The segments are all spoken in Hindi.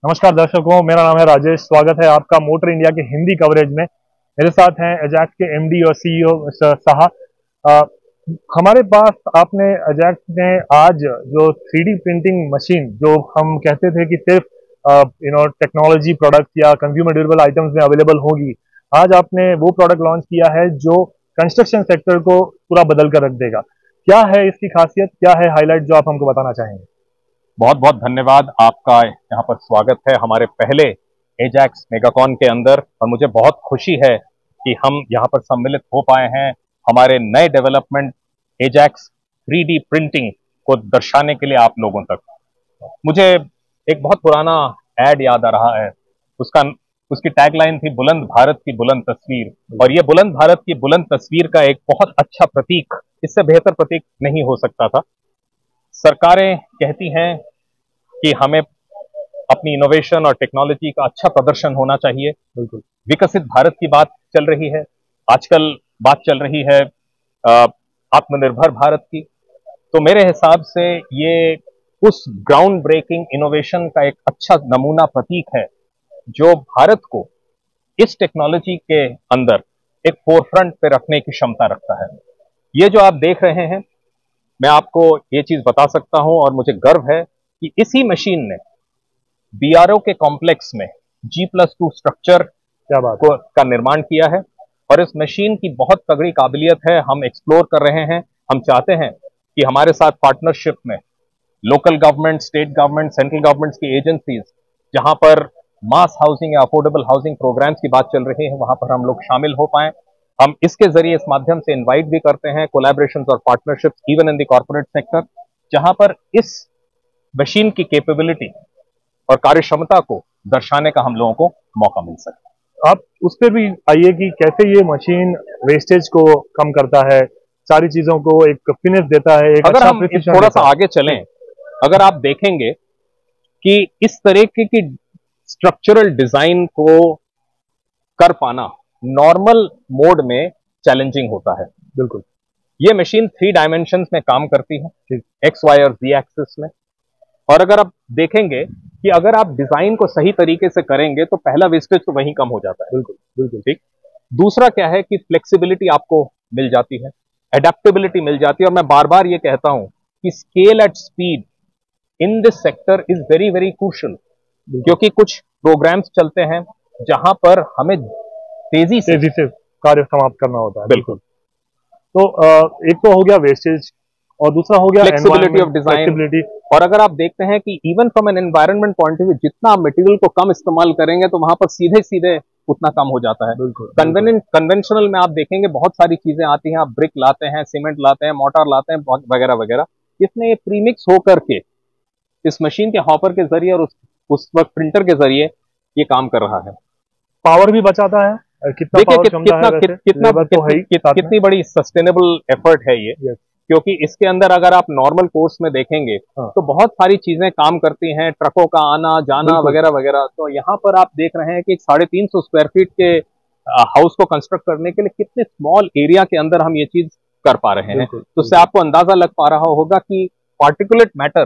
नमस्कार दर्शकों, मेरा नाम है राजेश। स्वागत है आपका मोटर इंडिया के हिंदी कवरेज में। मेरे साथ हैं एजैक्स के एमडी और सीईओ साहा। अ, हमारे पास आपने एजैक्स में आज जो 3D प्रिंटिंग मशीन, जो हम कहते थे कि सिर्फ टेक्नोलॉजी प्रोडक्ट या कंज्यूमर ड्यूरेबल आइटम्स में अवेलेबल होगी, आज आपने वो प्रोडक्ट लॉन्च किया है जो कंस्ट्रक्शन सेक्टर को पूरा बदल कर रख देगा। क्या है इसकी खासियत, क्या है हाईलाइट जो आप हमको बताना चाहेंगे? बहुत बहुत धन्यवाद। आपका यहाँ पर स्वागत है हमारे पहले एजैक्स मेगाकॉन के अंदर, और मुझे बहुत खुशी है कि हम यहाँ पर सम्मिलित हो पाए हैं हमारे नए डेवलपमेंट एजैक्स 3D प्रिंटिंग को दर्शाने के लिए आप लोगों तक। मुझे एक बहुत पुराना एड याद आ रहा है। उसका उसकी टैगलाइन थी, बुलंद भारत की बुलंद तस्वीर। और ये बुलंद भारत की बुलंद तस्वीर का एक बहुत अच्छा प्रतीक, इससे बेहतर प्रतीक नहीं हो सकता था। सरकारें कहती हैं कि हमें अपनी इनोवेशन और टेक्नोलॉजी का अच्छा प्रदर्शन होना चाहिए। बिल्कुल। विकसित भारत की बात चल रही है, आजकल बात चल रही है आत्मनिर्भर भारत की। तो मेरे हिसाब से ये उस ग्राउंड ब्रेकिंग इनोवेशन का एक अच्छा नमूना प्रतीक है जो भारत को इस टेक्नोलॉजी के अंदर एक फोरफ्रंट पे रखने की क्षमता रखता है। ये जो आप देख रहे हैं, मैं आपको ये चीज बता सकता हूं और मुझे गर्व है कि इसी मशीन ने बीआरओ के कॉम्प्लेक्स में G+2 स्ट्रक्चर का निर्माण किया है। और इस मशीन की बहुत तगड़ी काबिलियत है, हम एक्सप्लोर कर रहे हैं। हम चाहते हैं कि हमारे साथ पार्टनरशिप में local government, state government, central governments की एजेंसीज, जहां पर मास हाउसिंग या अफोर्डेबल हाउसिंग प्रोग्राम्स की बात चल रही है, वहां पर हम लोग शामिल हो पाए। हम इसके जरिए, इस माध्यम से इनवाइट भी करते हैं कोलैबोरेशंस और partnerships even in the corporate sector, जहां पर इस मशीन की कैपेबिलिटी और कार्यक्षमता को दर्शाने का हम लोगों को मौका मिल सके। आप उस पर भी आइए कि कैसे ये मशीन वेस्टेज को कम करता है, सारी चीजों को एक फिनिश देता है, एक अगर अच्छा हम precision थोड़ा देता सा है। आगे चलें, अगर आप देखेंगे कि इस तरीके की स्ट्रक्चरल डिजाइन को कर पाना नॉर्मल मोड में चैलेंजिंग होता है। बिल्कुल। ये मशीन 3 डायमेंशंस में काम करती है, एक्स, वाई और जी एक्सिस में। और अगर आप देखेंगे कि अगर आप डिजाइन को सही तरीके से करेंगे तो पहला वेस्टेज तो वहीं कम हो जाता है। बिल्कुल बिल्कुल। ठीक। दूसरा क्या है कि फ्लेक्सिबिलिटी आपको मिल जाती है, एडेप्टेबिलिटी मिल जाती है। और मैं बार बार ये कहता हूं कि scale at speed in this sector is very very crucial, क्योंकि कुछ प्रोग्राम्स चलते हैं जहां पर हमें तेजी से कार्य समाप्त करना होता है। बिल्कुल। तो एक तो हो गया वेस्टेज और दूसरा हो गया फ्लेक्सिबिलिटी ऑफ डिजाइन। फ्लेक्सिबिलिटी। और अगर आप देखते हैं कि even from an environment point of view, जितना आप मटेरियल को कम इस्तेमाल करेंगे तो वहां पर सीधे सीधे उतना कम हो जाता है। कन्वेंशनल में आप देखेंगे बहुत सारी चीजें आती हैं, आप ब्रिक लाते हैं, सीमेंट लाते हैं, मोटार लाते हैं, वगैरह वगैरह। इसमें ये प्रीमिक्स होकर के इस मशीन के हॉपर के जरिए और उस वक्त प्रिंटर के जरिए ये काम कर रहा है। पावर भी बचाता है। कितना देखिए पावर क्षमता है वैसे? कितनी बड़ी सस्टेनेबल एफर्ट है ये। क्योंकि इसके अंदर अगर आप नॉर्मल कोर्स में देखेंगे तो बहुत सारी चीजें काम करती हैं, ट्रकों का आना जाना वगैरह वगैरह। तो यहाँ पर आप देख रहे हैं कि 350 स्क्वायर फीट के हाउस को कंस्ट्रक्ट करने के लिए कितने स्मॉल एरिया के अंदर हम ये चीज कर पा रहे हैं। तो उससे आपको अंदाजा लग पा रहा होगा कि पार्टिकुलेट मैटर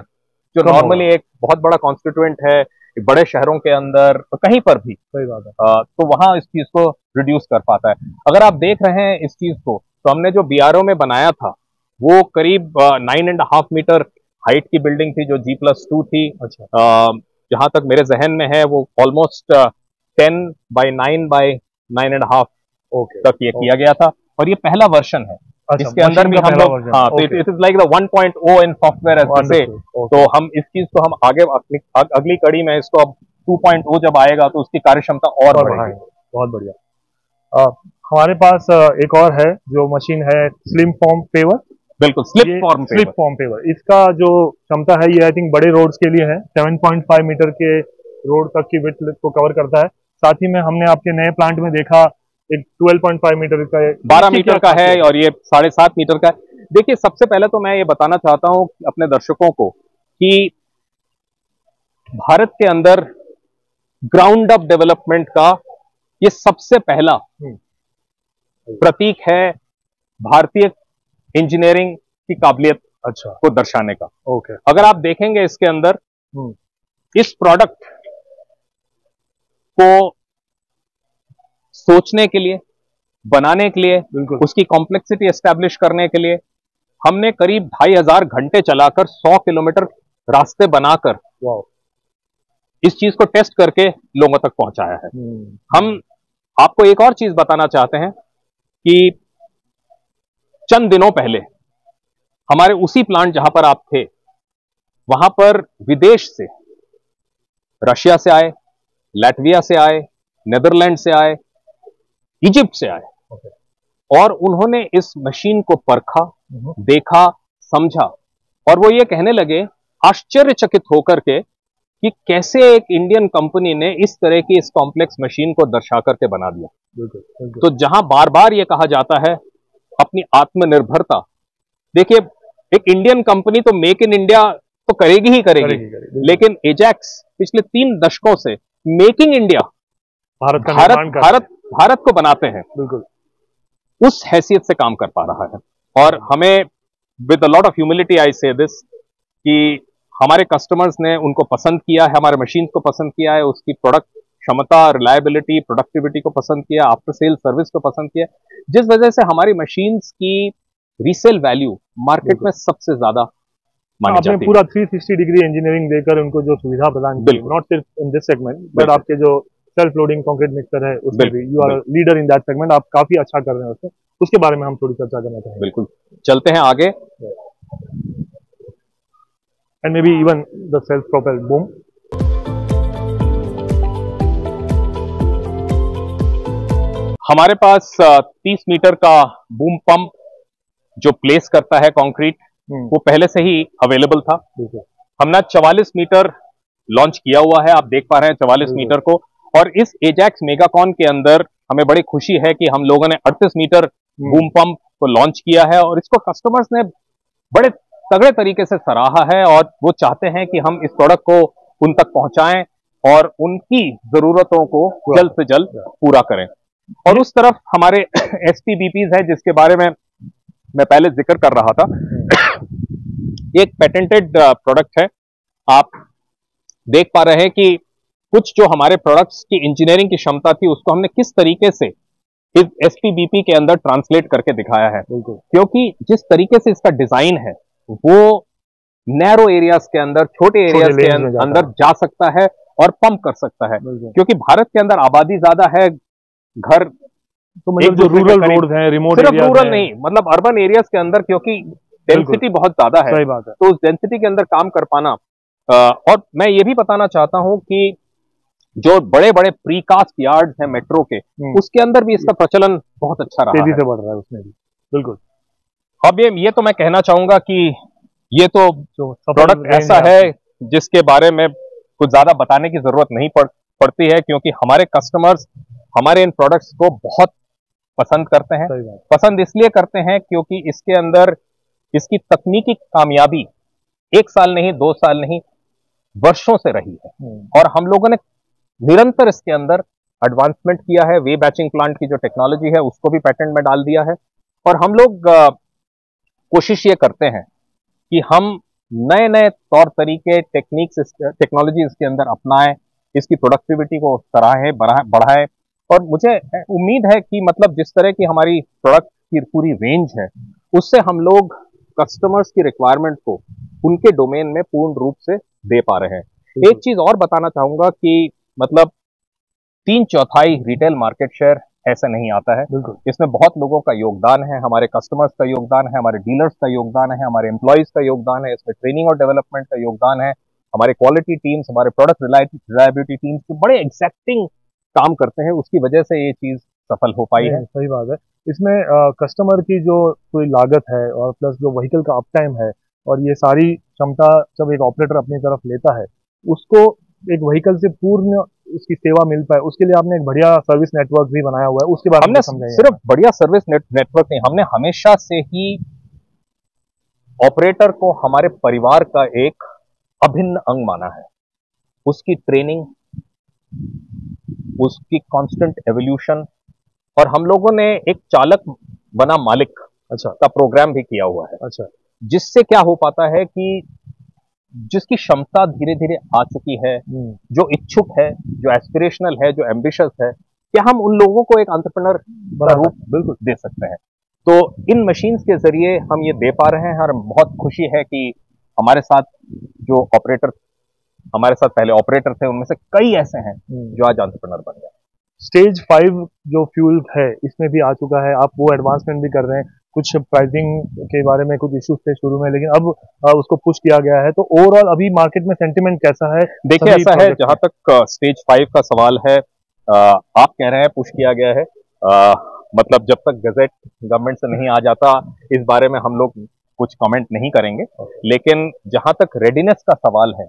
जो नॉर्मली एक बहुत बड़ा कॉन्स्टिट्यूएंट है बड़े शहरों के अंदर, तो कहीं पर भी सही बात है, तो वहां इस चीज को रिड्यूस कर पाता है। अगर आप देख रहे हैं इस चीज को, तो हमने जो बीआरओ में बनाया था वो करीब 9.5 मीटर हाइट की बिल्डिंग थी जो G+2 थी। अच्छा। जहां तक मेरे जहन में है वो ऑलमोस्ट 10 बाई 9 बाई 9.5 तक ये किया गया था। और ये पहला वर्षन है। अच्छा, इसके अंदर भी हम लोग, हाँ, तो it is like the 1.0 in software age से। तो हम इस चीज को हम आगे अगली कड़ी में इसको अब 2.0 जब आएगा तो उसकी कार्यक्षमता और बढ़ेगी। बहुत बढ़िया। हमारे पास एक और है जो मशीन है, स्लिम फॉर्म पेवर। बिल्कुल, स्लिप फॉर्म पेवर। इसका जो क्षमता है ये आई थिंक बड़े रोड्स के लिए है। 7.5 मीटर के रोड तक की विड्थ को कवर करता है। साथ ही में हमने आपके नए प्लांट में देखा एक 12.5 मीटर का, 12 मीटर का है और ये 7.5 मीटर का है। देखिए, सबसे पहले तो मैं ये बताना चाहता हूं अपने दर्शकों को कि भारत के अंदर ग्राउंड अप डेवलपमेंट का ये सबसे पहला प्रतीक है भारतीय इंजीनियरिंग की काबिलियत को दर्शाने का। ओके। अगर आप देखेंगे इसके अंदर इस प्रोडक्ट को सोचने के लिए, बनाने के लिए, उसकी कॉम्प्लेक्सिटी एस्टैब्लिश करने के लिए हमने करीब 2500 घंटे चलाकर 100 किलोमीटर रास्ते बनाकर इस चीज को टेस्ट करके लोगों तक पहुंचाया है। हम आपको एक और चीज बताना चाहते हैं कि चंद दिनों पहले हमारे उसी प्लांट जहां पर आप थे, वहां पर विदेश से, रशिया से आए, लैटविया से आए, नेदरलैंड से आए, इजिप्ट से आए, और उन्होंने इस मशीन को परखा, देखा, समझा, और वो ये कहने लगे आश्चर्यचकित होकर के कि कैसे एक इंडियन कंपनी ने इस तरह की इस कॉम्प्लेक्स मशीन को दर्शा करके बना दिया। तो जहां बार बार ये कहा जाता है अपनी आत्मनिर्भरता, देखिए एक इंडियन कंपनी तो मेक इन इंडिया तो करेगी ही करेगी, लेकिन एजैक्स पिछले 3 दशकों से मेकिंग इंडिया, भारत को बनाते हैं, बिल्कुल उस हैसियत से काम कर पा रहा है। और हमें with a lot of humility I say this कि हमारे कस्टमर्स ने उनको पसंद किया है, हमारे मशीन को पसंद किया है, उसकी प्रोडक्ट क्षमता, रिलायबिलिटी, प्रोडक्टिविटी को पसंद किया, आफ्टर सेल सर्विस को पसंद किया, जिस वजह से हमारी मशीन्स की रीसेल वैल्यू मार्केट में सबसे ज्यादा मानी जाती है। आपने पूरा 360 डिग्री इंजीनियरिंग देकर उनको जो सुविधा प्रदान की, नॉट सिर्फ इन दिस सेगमेंट बट आपके जो सेल्फ लोडिंग कंक्रीट मिक्सर है उसमें भी you are leader in that segment, आप काफी अच्छा कर रहे हैं उसमें, उसके बारे में हम थोड़ी चर्चा करना चाहेंगे। बिल्कुल, चलते हैं आगे। And may be even the self propelled boom. हमारे पास 30 मीटर का बूम पंप जो प्लेस करता है कंक्रीट, वो पहले से ही अवेलेबल था। हमने 44 मीटर लॉन्च किया हुआ है, आप देख पा रहे हैं 44 मीटर को, और इस एजैक्स मेगाकॉन के अंदर हमें बड़ी खुशी है कि हम लोगों ने 38 मीटर बूम पंप को लॉन्च किया है, और इसको कस्टमर्स ने बड़े तगड़े तरीके से सराहा है, और वो चाहते हैं कि हम इस प्रोडक्ट को उन तक पहुंचाएं और उनकी जरूरतों को जल्द से जल्द पूरा करें। और उस तरफ हमारे SPBPs है जिसके बारे में मैं पहले जिक्र कर रहा था। एक पेटेंटेड प्रोडक्ट है, आप देख पा रहे हैं कि कुछ जो हमारे प्रोडक्ट्स की इंजीनियरिंग की क्षमता थी उसको हमने किस तरीके से इस SPBP के अंदर ट्रांसलेट करके दिखाया है, क्योंकि जिस तरीके से इसका डिजाइन है वो नैरो एरियाज के अंदर, छोटे एरियाज के अंदर जा सकता है और पंप कर सकता है, क्योंकि भारत के अंदर आबादी ज्यादा है, घर तो मतलब जो रूरल रोड हैं, रिमोट सिर्फ रूरल नहीं, मतलब अर्बन एरियाज के अंदर, क्योंकि डेंसिटी बहुत ज्यादा है, सही बात है, तो उस डेंसिटी के अंदर काम कर पाना। और मैं ये भी बताना चाहता हूं कि जो बड़े बड़े प्रीकास्ट यार्ड्स हैं मेट्रो के, उसके अंदर भी इसका प्रचलन बहुत अच्छा रहा है, तेजी से बढ़ रहा है उसमें भी। बिल्कुल। अब ये तो मैं कहना चाहूंगा कि ये तो प्रोडक्ट ऐसा है जिसके बारे में कुछ ज्यादा बताने की जरूरत नहीं पड़ती है, क्योंकि हमारे कस्टमर्स हमारे इन प्रोडक्ट्स को बहुत पसंद करते हैं। पसंद इसलिए करते हैं क्योंकि इसके अंदर इसकी तकनीकी कामयाबी 1 साल नहीं, 2 साल नहीं, वर्षों से रही है, और हम लोगों ने निरंतर इसके अंदर एडवांसमेंट किया है। वे बैचिंग प्लांट की जो टेक्नोलॉजी है उसको भी पेटेंट में डाल दिया है, और हम लोग कोशिश ये करते हैं कि हम नए नए तौर तरीके, टेक्निक्स, टेक्नोलॉजी इसके अंदर अपनाएं, इसकी प्रोडक्टिविटी को सराहें, बढ़ाएं। और मुझे उम्मीद है कि मतलब जिस तरह की हमारी प्रोडक्ट की पूरी रेंज है, उससे हम लोग कस्टमर्स की रिक्वायरमेंट को उनके डोमेन में पूर्ण रूप से दे पा रहे हैं। एक चीज और बताना चाहूंगा कि मतलब 3/4 रिटेल मार्केट शेयर ऐसा नहीं आता है, इसमें बहुत लोगों का योगदान है, हमारे कस्टमर्स का योगदान है, हमारे डीलर्स का योगदान है, हमारे एम्प्लॉयज का योगदान है, इसमें ट्रेनिंग और डेवलपमेंट का योगदान है, हमारे क्वालिटी टीम्स, हमारे प्रोडक्ट रिलायबिलिटी टीम्स तो बड़े एग्जैक्टिंग काम करते हैं, उसकी वजह से ये चीज सफल हो पाई है। सही बात है। इसमें कस्टमर की जो कोई लागत है और प्लस जो व्हीकल का अप टाइम है, और ये सारी क्षमता जब एक ऑपरेटर अपनी तरफ लेता है, उसको एक व्हीकल से पूर्ण उसकी सेवा मिल पाए, उसके लिए आपने एक बढ़िया सर्विस नेटवर्क भी बनाया हुआ है, उसके बारे में समझाइए। सिर्फ बढ़िया सर्विस नेटवर्क नहीं, हमने हमेशा से ही ऑपरेटर को हमारे परिवार का एक अभिन्न अंग माना है। उसकी ट्रेनिंग, उसकी कांस्टेंट एवोल्यूशन, और हम लोगों ने एक चालक बना मालिक का प्रोग्राम भी किया हुआ है। जिससे क्या हो पाता है कि जिसकी क्षमता धीरे धीरे आ चुकी है, जो इच्छुक है, जो एस्पिरेशनल है, जो एम्बिशियस है, क्या हम उन लोगों को एक एंटरप्रेन्योर का रूप बिल्कुल दे सकते हैं। तो इन मशीन्स के जरिए हम ये दे पा रहे हैं और बहुत खुशी है कि हमारे साथ जो ऑपरेटर, हमारे साथ पहले ऑपरेटर थे, उनमें से कई ऐसे हैं जो आज एंटरप्रेन्योर बन गए। स्टेज 5 जो फ्यूल है इसमें भी आ चुका है, आप वो एडवांसमेंट भी कर रहे हैं। कुछ प्राइसिंग के बारे में कुछ इश्यूज थे शुरू में, लेकिन अब उसको पुश किया गया है। तो ओवरऑल अभी मार्केट में सेंटिमेंट कैसा है? देखिए, ऐसा है, जहां तक स्टेज 5 का सवाल है, आप कह रहे हैं पुश किया गया है, मतलब जब तक गजट गवर्नमेंट से नहीं आ जाता इस बारे में हम लोग कुछ कमेंट नहीं करेंगे। लेकिन जहां तक रेडीनेस का सवाल है,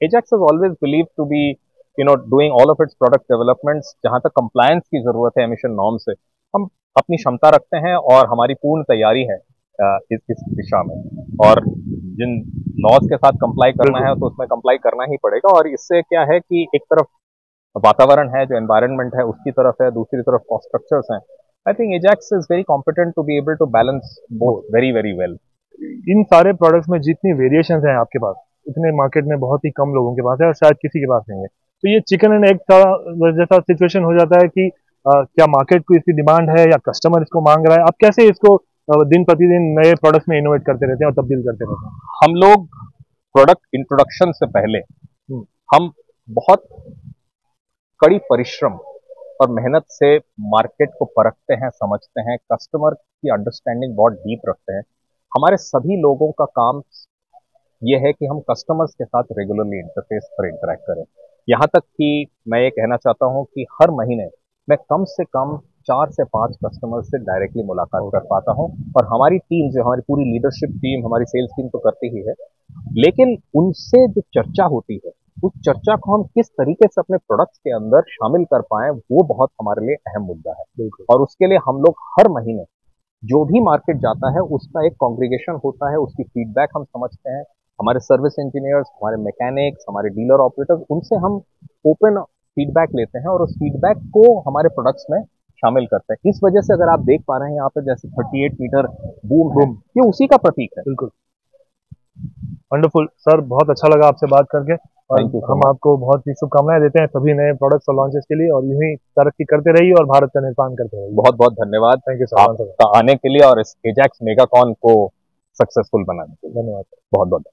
Ajax has always believe to be doing all of its product developments. जहां तक कंप्लायंस की जरूरत है एमिशन नॉर्म से, हम अपनी क्षमता रखते हैं और हमारी पूर्ण तैयारी है इस दिशा में। और जिन लॉज के साथ कंप्लाई करना है तो उसमें कंप्लाई करना ही पड़ेगा। और इससे क्या है कि एक तरफ वातावरण है, जो एनवायरनमेंट है उसकी तरफ है, दूसरी तरफ कॉस्ट स्ट्रक्चर्स हैं। I think Ajax is very competent to be able to balance both very very well. इन सारे प्रोडक्ट्स में जितनी वेरिएशंस हैं आपके पास, इतने मार्केट में बहुत ही कम लोगों के पास है और शायद किसी के पास नहीं है। तो ये चिकन एंड एग का जैसा सिचुएशन हो जाता है कि क्या मार्केट को इसकी डिमांड है या कस्टमर इसको मांग रहा है? आप कैसे इसको दिन प्रतिदिन नए प्रोडक्ट्स में इनोवेट करते रहते हैं और तब्दील करते रहते हैं? हम लोग प्रोडक्ट इंट्रोडक्शन से पहले हम बहुत कड़ी परिश्रम और मेहनत से मार्केट को परखते हैं, समझते हैं, कस्टमर की अंडरस्टैंडिंग बहुत डीप रखते हैं। हमारे सभी लोगों का काम यह है कि हम कस्टमर्स के साथ रेगुलरली इंटरफेस पर इंटरेक्ट करें। यहाँ तक कि मैं ये कहना चाहता हूँ कि हर महीने मैं कम से कम 4 से 5 कस्टमर से डायरेक्टली मुलाकात कर पाता हूँ। और हमारी टीम, जो हमारी पूरी लीडरशिप टीम, हमारी सेल्स टीम तो करती ही है, लेकिन उनसे जो चर्चा होती है, उस चर्चा को हम किस तरीके से अपने प्रोडक्ट्स के अंदर शामिल कर पाएं, वो बहुत हमारे लिए अहम मुद्दा है। और उसके लिए हम लोग हर महीने जो भी मार्केट जाता है उसका एक कॉन्ग्रीगेशन होता है, उसकी फीडबैक हम समझते हैं। हमारे सर्विस इंजीनियर्स, हमारे मैकेनिक्स, हमारे डीलर ऑपरेटर्स, उनसे हम ओपन फीडबैक लेते हैं और उस फीडबैक को हमारे प्रोडक्ट्स में शामिल करते हैं। इस वजह से अगर आप देख पा रहे हैं यहाँ पे जैसे 38 मीटर बूम है, ये उसी का प्रतीक है। बिल्कुल वंडरफुल सर, बहुत अच्छा लगा आपसे बात करके और हम आपको बहुत ही शुभकामनाएं देते हैं सभी नए प्रोडक्ट्स और लॉन्चेस के लिए, और यूं ही तरक्की करते रहिए और भारत का निर्माण करते रहिए। बहुत बहुत धन्यवाद, थैंक यू सर आने के लिए और इस एजेक्स मेगाकॉन को सक्सेसफुल बनाने के लिए। धन्यवाद। बहुत बहुत